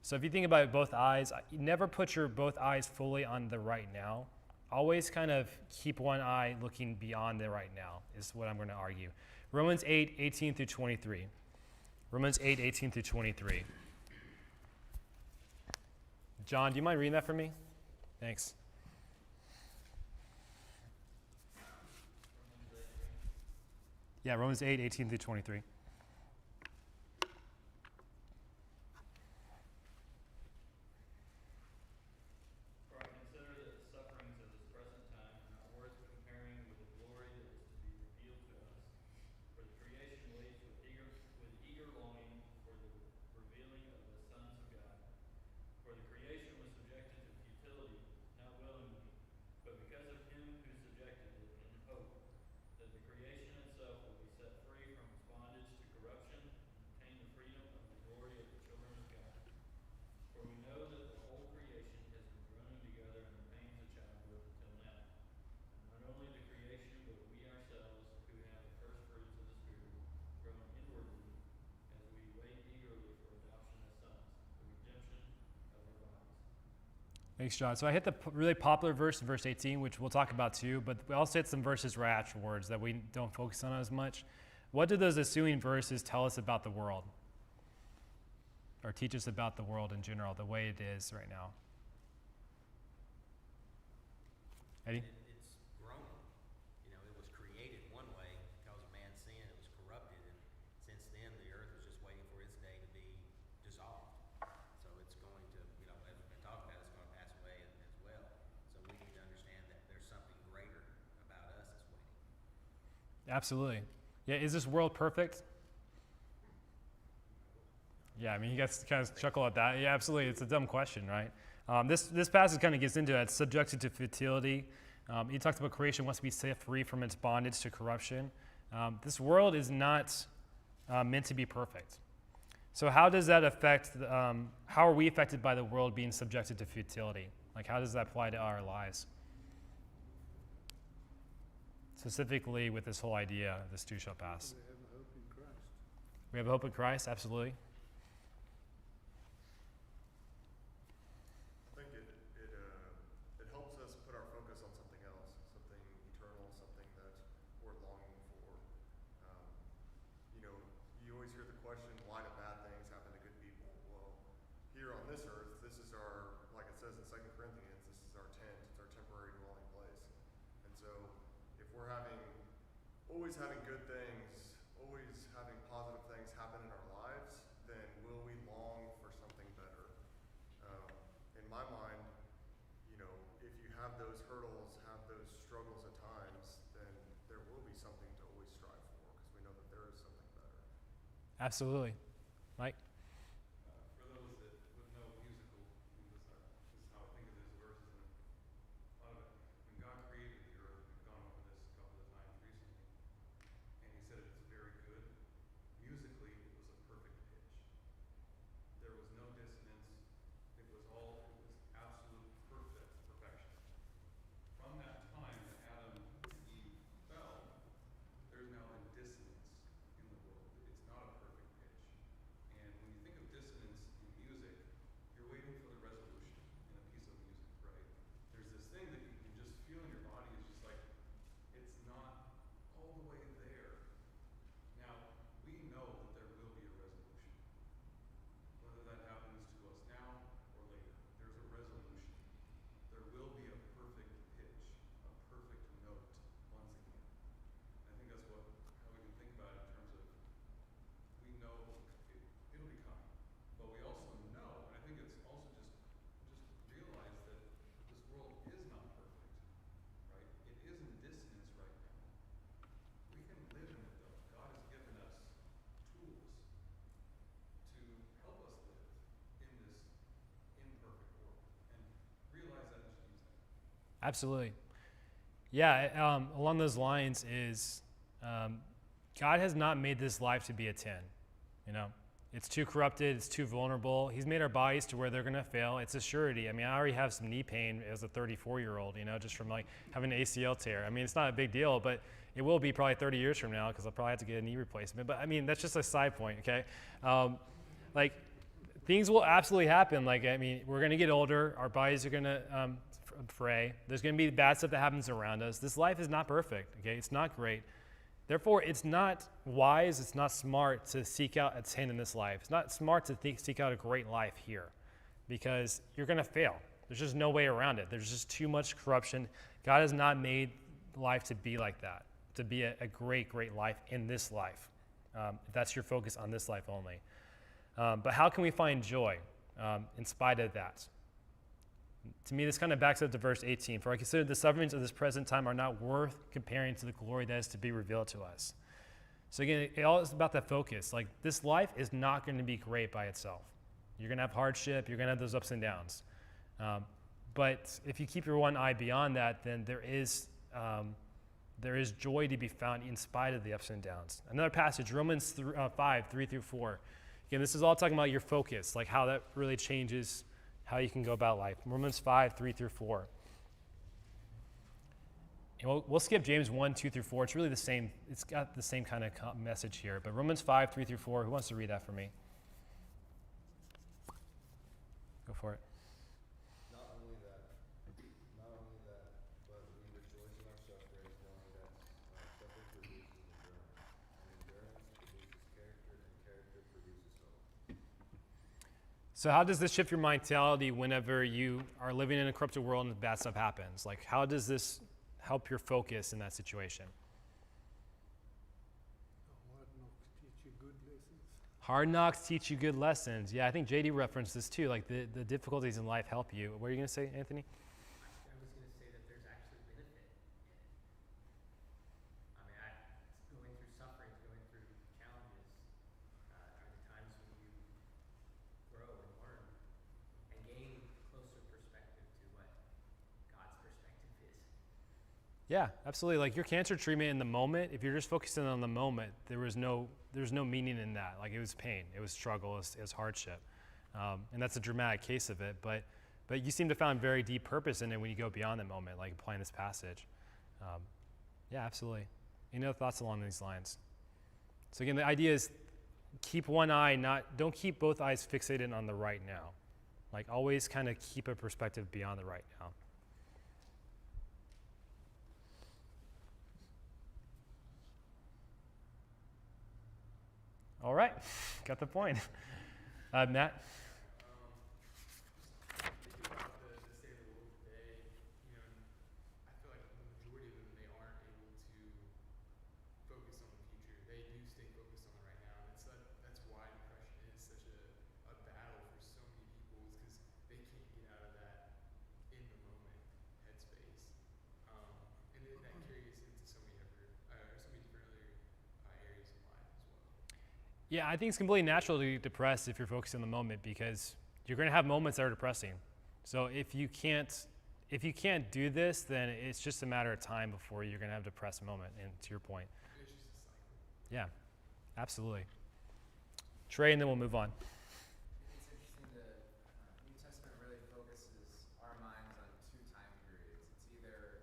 So if you think about both eyes, you never put your both eyes fully on the right now. Always kind of keep one eye looking beyond the right now is what I'm going to argue. Romans 8:18 through 23. Romans 8:18 through 23. John, do you mind reading that for me? Thanks. Yeah, Romans 8:18 through 23. For I consider that the sufferings of this present time are not worth comparing with the glory that is to be revealed to us. For the creation waits with eager longing for the revealing of the sons of God. For the creation was subjected to futility, not willingly, but because of him who subjected it, in hope that the creation itself will be set free from its bondage to corruption and obtain the freedom of the glory of the children of God. For we know that the whole creation has been groaning together in the pains of childbirth until now. And not only the creation, but we ourselves, who have the first fruits of the Spirit, groan inwardly as we wait eagerly for adoption as sons, the redemption of our bodies. Thanks, John. So I hit the really popular verse in verse 18, which we'll talk about too, but we also hit some verses right afterwards that we don't focus on as much. What do those ensuing verses tell us about the world? Or teach us about the world in general, the way it is right now? Eddie? It's grown. It was created one way because of man's sin. It was corrupted, and since then the earth was just waiting for its day to be Absolutely. Yeah, is this world perfect? Yeah, I mean, you guys kind of chuckle at that. Yeah, absolutely. It's a dumb question, right? This passage kind of gets into it. It's subjected to futility. He talks about creation wants to be set free from its bondage to corruption. This world is not meant to be perfect. So how does that affect, how are we affected by the world being subjected to futility? Like, how does that apply to our lives? Specifically with this whole idea, this too shall pass. We have a hope in Christ. We have a hope in Christ, absolutely. I think it helps us put our focus on something else, something eternal, something that we're longing for. You always hear the question, why do bad things happen to good people? Well, here on this earth, this is our, like it says in 2 Corinthians, this is our tent, it's our temporary dwelling place. And so if we're always having good things, always having positive things happen in our lives, then will we long for something better? In my mind, if you have those hurdles, have those struggles at times, then there will be something to always strive for, because we know that there is something better. Absolutely. Mike? For those that would know musical, this is how I think of this verse. A lot of it, when God created the earth, we've gone over this a couple of times recently, and he said it's very good. Musically, it was a perfect pitch. There was no dissonance. It was absolute perfection. From that time that Adam and Eve fell, there's now been dissonance in the world. It's not a perfect pitch. And when you think of dissonance in music, you're waiting for the resolution in a piece of music, right? There's this thing that you can just feel in your body. It's just like, it's not all the way there. Now, we know that there will be a resolution. Whether that happens to us now or later, there's a resolution. There will be a perfect pitch, a perfect note once again. I think that's how we can think about it in terms of, we know it'll be coming. But we also know, and I think it's also just realize that this world is not perfect, right? It is in dissonance right now. We can live in it though. God has given us tools to help us live in this imperfect world and realize that and just use that. Absolutely. Yeah, along those lines is God has not made this life to be a 10. It's too corrupted, it's too vulnerable. He's made our bodies to where they're going to fail. It's a surety. I mean, I already have some knee pain as a 34-year-old, just from having an ACL tear. I mean, it's not a big deal, but it will be probably 30 years from now because I'll probably have to get a knee replacement. But I mean, that's just a side point, okay? Things will absolutely happen. We're going to get older. Our bodies are going to fray. There's going to be bad stuff that happens around us. This life is not perfect, okay? It's not great. Therefore, it's not wise, it's not smart to seek out a 10 in this life. It's not smart to seek out a great life here because you're going to fail. There's just no way around it. There's just too much corruption. God has not made life to be like that, to be a great, great life in this life. If that's your focus on this life only. But how can we find joy in spite of that? To me, this kind of backs up to verse 18. For I consider the sufferings of this present time are not worth comparing to the glory that is to be revealed to us. So again, it all is about that focus. This life is not going to be great by itself. You're going to have hardship. You're going to have those ups and downs. But if you keep your one eye beyond that, then there is joy to be found in spite of the ups and downs. Another passage, Romans 5, 3 through 4. Again, this is all talking about your focus, how that really changes how you can go about life. Romans 5, 3 through 4. And we'll skip James 1, 2 through 4. It's really the same. It's got the same kind of message here. But Romans 5, 3 through 4, who wants to read that for me? Go for it. Not only that, but we rejoice in our sufferings, knowing that suffering produces endurance, and endurance produces character, and character produces hope. So how does this shift your mentality whenever you are living in a corrupted world and bad stuff happens? How does this help your focus in that situation? Hard knocks teach you good lessons. Hard knocks teach you good lessons. Yeah, I think JD referenced this too. The difficulties in life help you. What are you going to say, Anthony? I was going to say that there's actually benefit in it. I mean, Yeah, absolutely. Like your cancer treatment in the moment, if you're just focusing on the moment, there's no meaning in that. Like it was pain, it was struggle, it was hardship. And that's a dramatic case of it. But you seem to find very deep purpose in it when you go beyond that moment, like applying this passage. Yeah, absolutely. Any other thoughts along these lines? So again, the idea is keep one eye, don't keep both eyes fixated on the right now. Like always kind of keep a perspective beyond the right now. All right, got the point. Matt? Thinking about the state of the world today, I feel like the majority of them, they aren't able to focus on the future. They do stay focused on the right now, and that's why depression is such a battle for so many people, is because they can't get out of that in the moment headspace. And then that carries into so many different areas of life as well. Yeah, I think it's completely natural to get depressed if you're focused on the moment because you're going to have moments that are depressing. So if you can't do this, then it's just a matter of time before you're going to have a depressed moment. And to your point, It's just a cycle. yeah, absolutely. Trey, and then we'll move on. It's interesting that New Testament really focuses our minds on two time periods. It's either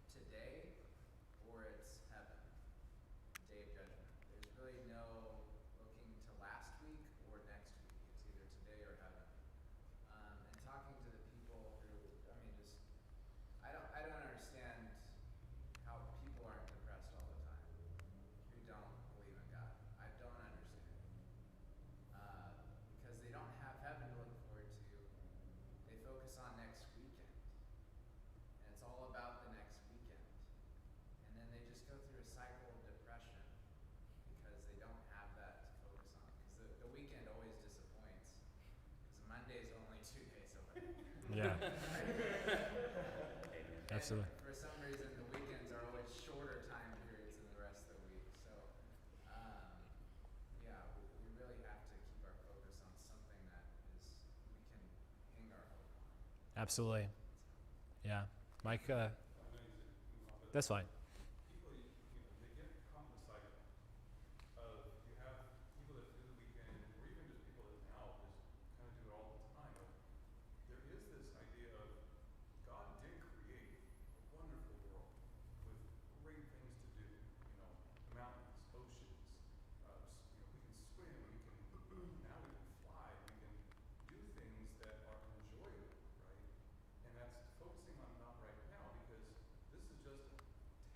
today or it's heaven, day of judgment. There's really no looking to last week or next week. It's either today or heaven. And talking to the people who, I don't understand how people aren't depressed all the time who don't believe in God. I don't understand it. Because they don't have heaven to look forward to. They focus on next weekend. And it's all about the next weekend. And then they just go through a cycle of depression because they don't have that to focus on. Because the weekend always disappoints. Because Monday's only 2 days away. Yeah, And absolutely. for some reason, the weekends are always shorter time periods than the rest of the week. So, we really have to keep our focus on something that we can hang our hope on. Absolutely. Yeah. Mike, I know you said move on, but that's fine. people, they get caught in the cycle of you have people that do the weekend, or even just people that now just kind of do it all the time. But there is this idea of God did create a wonderful world with great things to do. Mountains, oceans. We can swim. We can now we can fly. We can do things that are enjoyable, right? And that's focusing on not right now because this is just a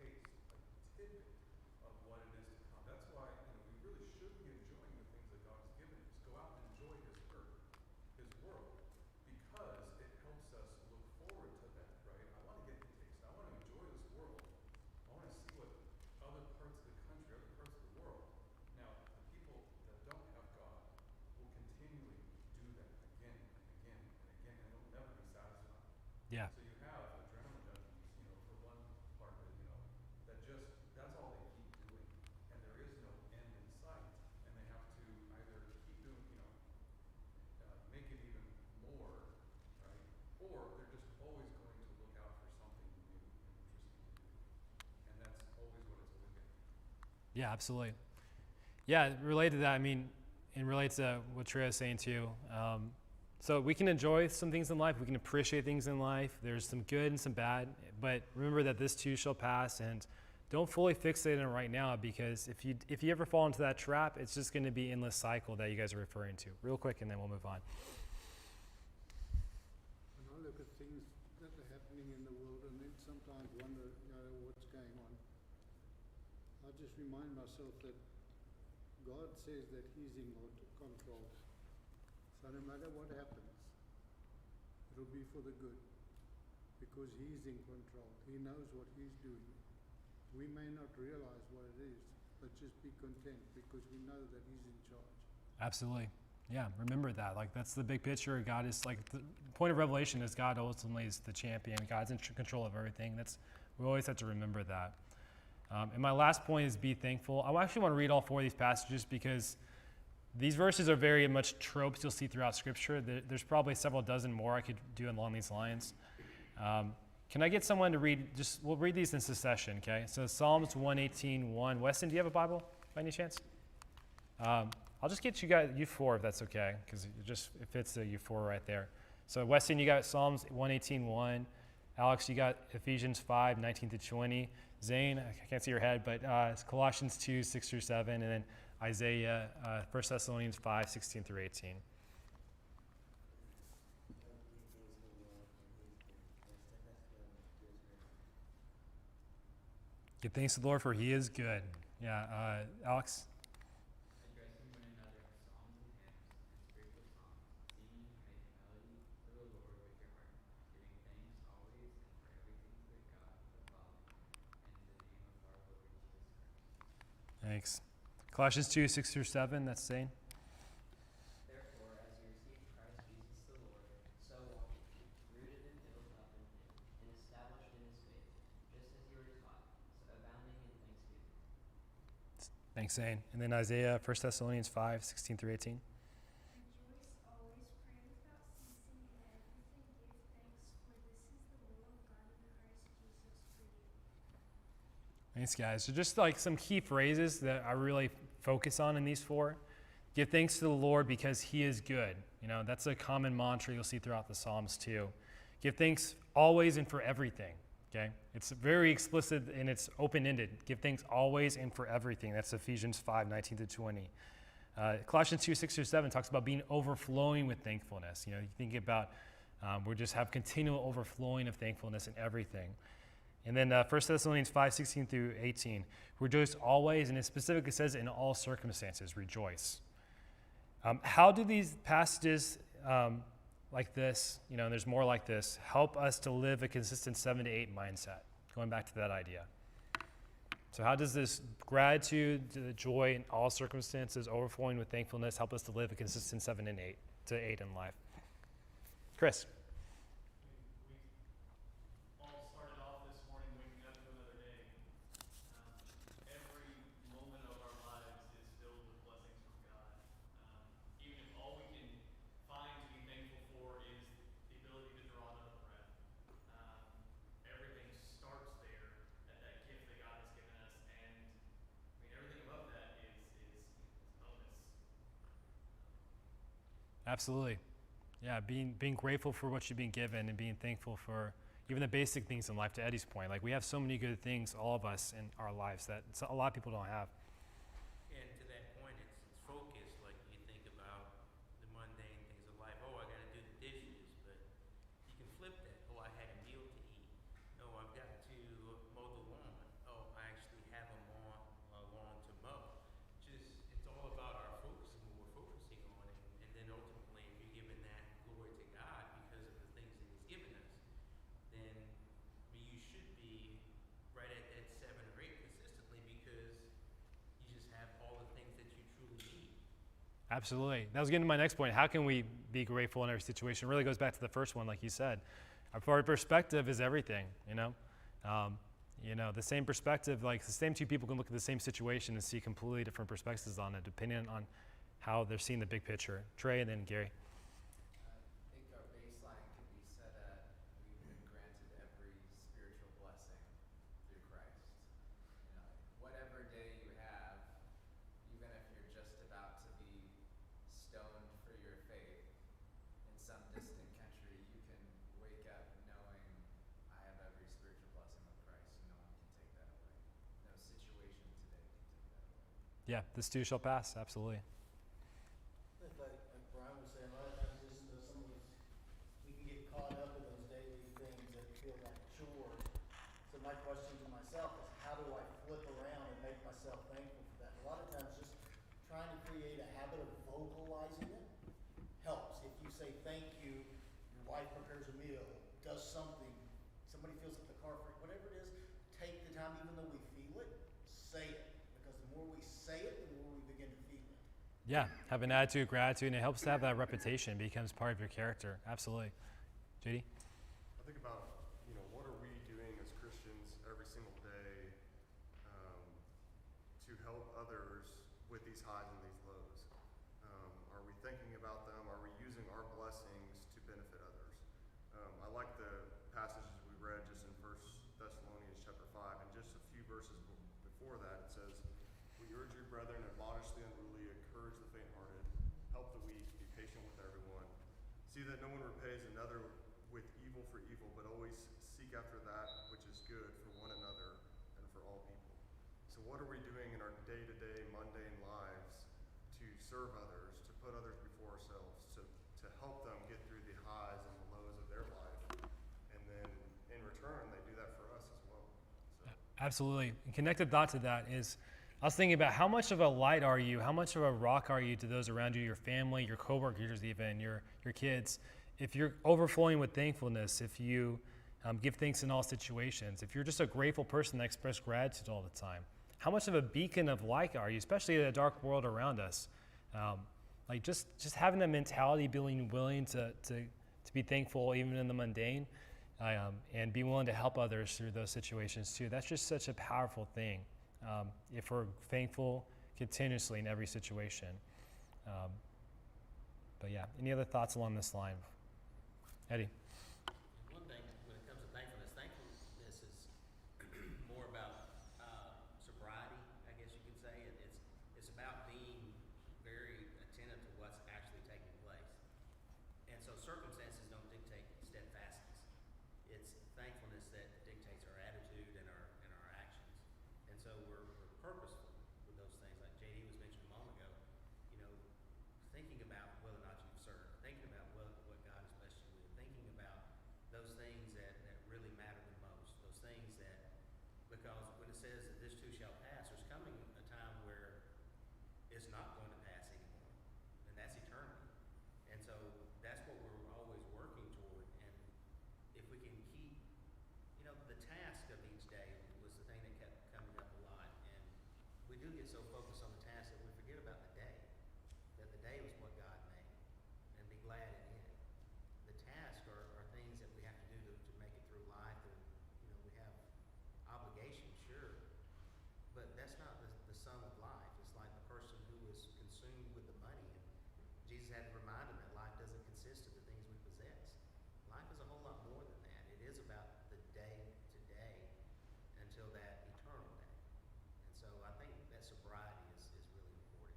taste, a tidbit of what it is to come. That's why we really should be enjoying the things that God has given us. Go out and enjoy His earth, His world, because it helps us look forward to that, right? I want to get the taste. I want to enjoy this world. I want to see what other parts of the country, other parts of the world. Now, the people that don't have God will continually do that again and again and again, and they'll never be satisfied. Yeah. So you have adrenaline junkies, for one part of it, that's all they keep doing. And there is no end in sight. And they have to either keep doing, make it even more, right? Or they're just always going to look out for something new and interesting to do. And that's always what it's looking at. Yeah, absolutely. Yeah, related to that, and relates to what Trey was saying too. So we can enjoy some things in life. We can appreciate things in life. There's some good and some bad, but remember that this too shall pass. And don't fully fixate on it right now because if you ever fall into that trap, it's just going to be an endless cycle that you guys are referring to. Real quick, and then we'll move on. And I look at things that are happening in the world and then sometimes wonder, what's going on. I just remind myself that God says that He's in control. So no matter what happens, it'll be for the good because He's in control. He knows what He's doing. We may not realize what it is, but just be content because we know that He's in charge. Absolutely. Yeah, remember that. Like that's the big picture. God is like the point of revelation is God ultimately is the champion. God's in control of everything. We always have to remember that. And my last point is be thankful. I actually want to read all 4 of these passages because these verses are very much tropes you'll see throughout Scripture. There's probably several dozen more I could do along these lines. Can I get someone to read, we'll read these in succession, okay? So Psalms 118:1. Weston, do you have a Bible by any chance? I'll just get you 4 if that's okay, because it fits the U4 right there. So Weston, you got Psalms 118:1. Alex, you got Ephesians 5:19-20. Zane, I can't see your head, but it's Colossians 2:6-7, and then Isaiah, 1 Thessalonians 5:16-18. Give thanks to the Lord, for he is good. Yeah, Alex? Addressing one another in psalms and hymns and spiritual songs, singing and making melody to the Lord with your heart, giving thanks always and for everything to God the Father, and in the name of our Lord Jesus Christ. Thanks. Colossians 2:6-7, that's Zane. Therefore, as you receive Christ Jesus the Lord, so walk in him, rooted and built up in him, and established in his faith, just as you were taught, so abounding in thanksgiving. Thanks, Zane. And then Isaiah, 1 Thessalonians 5:16-18. Rejoice always, pray without ceasing, in everything give thanks, for this is the will of God in Christ Jesus for you. Thanks, guys. So just like some key phrases that I really focus on in these 4. Give thanks to the Lord because he is good. That's a common mantra you'll see throughout the Psalms too. Give thanks always and for everything. Okay? It's very explicit and it's open-ended. Give thanks always and for everything. That's Ephesians 5:19-20. Colossians 2:6-7 talks about being overflowing with thankfulness. You think about we just have continual overflowing of thankfulness in everything. And then 1 Thessalonians 5:16-18, rejoice always, and it specifically says in all circumstances, rejoice. How do these passages like this, and there's more like this, help us to live a consistent 7 to 8 mindset? Going back to that idea. So how does this gratitude, the joy in all circumstances, overflowing with thankfulness, help us to live a consistent 7 and 8 to 8 in life? Chris. We all started off this morning waking up to another day. Every moment of our lives is filled with blessings from God. Even if all we can find to be thankful for is the ability to draw another breath, everything starts there at that gift that God has given us, and everything above that is bonus. Absolutely. Yeah, being grateful for what you've been given and being thankful for even the basic things in life, to Eddie's point. Like, we have so many good things, all of us, in our lives that a lot of people don't have. And to that point, it's focused. Like, you think about the mundane things of life. Oh, I got to do the dishes, but you can flip that. Oh, I had a meal to eat. Oh, I've got to mow the lawn. Oh, I actually have a lawn to mow. It's all about our focus and what we're focusing on. And then ultimately, if you're giving that glory to God because of the things that he's given us, then you should be right at that 7 or 8 consistently, because you just have all the things that you truly need. Absolutely. That was getting to my next point. How can we be grateful in every situation? It really goes back to the first one, like you said. Our perspective is everything, the same perspective, like the same two people can look at the same situation and see completely different perspectives on it, depending on how they're seeing the big picture. Trey and then Gary. I think our baseline can be set at we've been granted every spiritual blessing through Christ. Whatever day you have, even if you're just about to be stoned for your faith in some distant country, you can wake up knowing I have every spiritual blessing of Christ, and no one can take that away. No situation today can take that away. Yeah, this too shall pass. Absolutely. Like Brian was saying, a lot of times just some of us, we can get caught up in those daily things that feel like chores. So my question to myself is, how do I flip around and make myself thankful for that? A lot of times just trying to create a habit of vocalizing it helps. If you say thank you, your wife prepares a meal, does something, somebody fills up the car for whatever it is, take the time, even though we feel it, say it. Because the more we say it, the more we begin to feel it. Yeah, have an attitude of gratitude, and it helps to have that reputation. It becomes part of your character. Absolutely. JD? I think about, what are we doing as Christians every single day to help others with these highs and these lows? Are we thinking about them? Are we using our blessings to benefit others? I like the passages we read just in before that, it says, "We urge you, brethren, admonish the unruly, encourage the faint-hearted, help the weak, be patient with everyone. See that no one repays another with evil for evil, but always seek after that which is good for one another and for all people." So what are we doing in our day-to-day, mundane lives to serve others, to put others before ourselves, to help them get through the highs and the lows of their life? And then in return, they do that for us as well. So. Absolutely. And connected thought to that is, I was thinking about how much of a light are you, how much of a rock are you to those around you, your family, your coworkers even, your kids. If you're overflowing with thankfulness, if you give thanks in all situations, if you're just a grateful person that expresses gratitude all the time, how much of a beacon of light are you, especially in the dark world around us? Like just having that mentality, being willing to be thankful even in the mundane, and be willing to help others through those situations too. That's just such a powerful thing. If we're thankful continuously in every situation. But yeah, any other thoughts along this line? Eddie? One thing, when it comes to thankfulness is more about sobriety, I guess you could say. It's about being very attentive to what's actually taking place. And so circumstances don't dictate steadfastness. It's thankfulness that dictates our attitude and our actions. And so we're purposeful with those things. Like JD was mentioning a moment ago, thinking about whether or not you've served, thinking about what God has blessed you with, thinking about those things that really matter the most, those things that, because when it says that this too shall pass, there's coming a time where it's not going to pass anymore, and that's eternity. And so that's what we're always working toward. And if we can keep, the task of each day was the thing that kept coming up a lot. And we do get so focused on the task that we forget about the day, that the day was what God made, and be glad in it. The tasks are things that we have to do to make it through life. And, we have obligations, sure, but that's not the sum of life. It's like the person who was consumed with the money, and Jesus had to remind them that life doesn't consist of the things we possess. Life is a whole lot more than that. It is about the day to day until that eternal day. And so I think that sobriety is really important.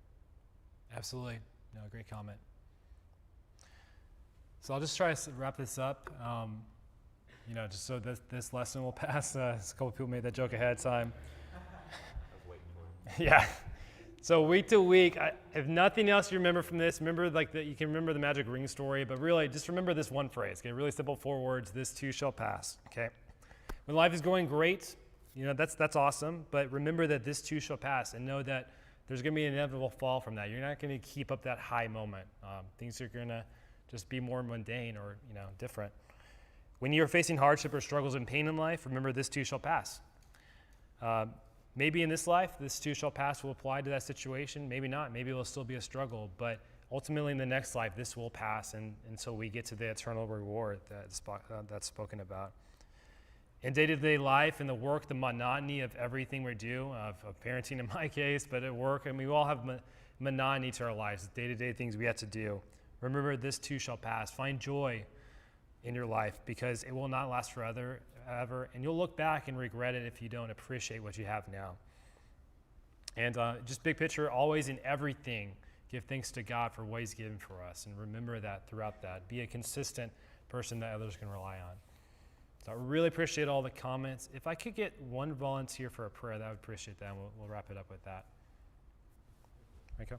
Absolutely. No, great comment. So I'll just try to wrap this up. Just so this lesson will pass. A couple people made that joke ahead of time. I was waiting for it. Yeah. So week to week, if nothing else you remember from this, remember you can remember the magic ring story, but really just remember this one phrase. Okay, really simple 4 words. This too shall pass. Okay. When life is going great, that's awesome. But remember that this too shall pass, and know that there's going to be an inevitable fall from that. You're not going to keep up that high moment. Things are going to just be more mundane or different. When you're facing hardship or struggles and pain in life, remember this too shall pass. Maybe in this life, this too shall pass will apply to that situation. Maybe not. Maybe it will still be a struggle. But ultimately in the next life, this will pass until we get to the eternal reward that's spoken about. In day-to-day life, in the work, the monotony of everything we do, of parenting in my case, but at work, we all have monotony to our lives, day-to-day things we have to do. Remember, this too shall pass. Find joy in your life because it will not last forever, and you'll look back and regret it if you don't appreciate what you have now. And just big picture, always in everything, give thanks to God for what He's given for us, and remember that throughout that. Be a consistent person that others can rely on. So I really appreciate all the comments. If I could get one volunteer for a prayer, I would appreciate that, and we'll wrap it up with that. Okay.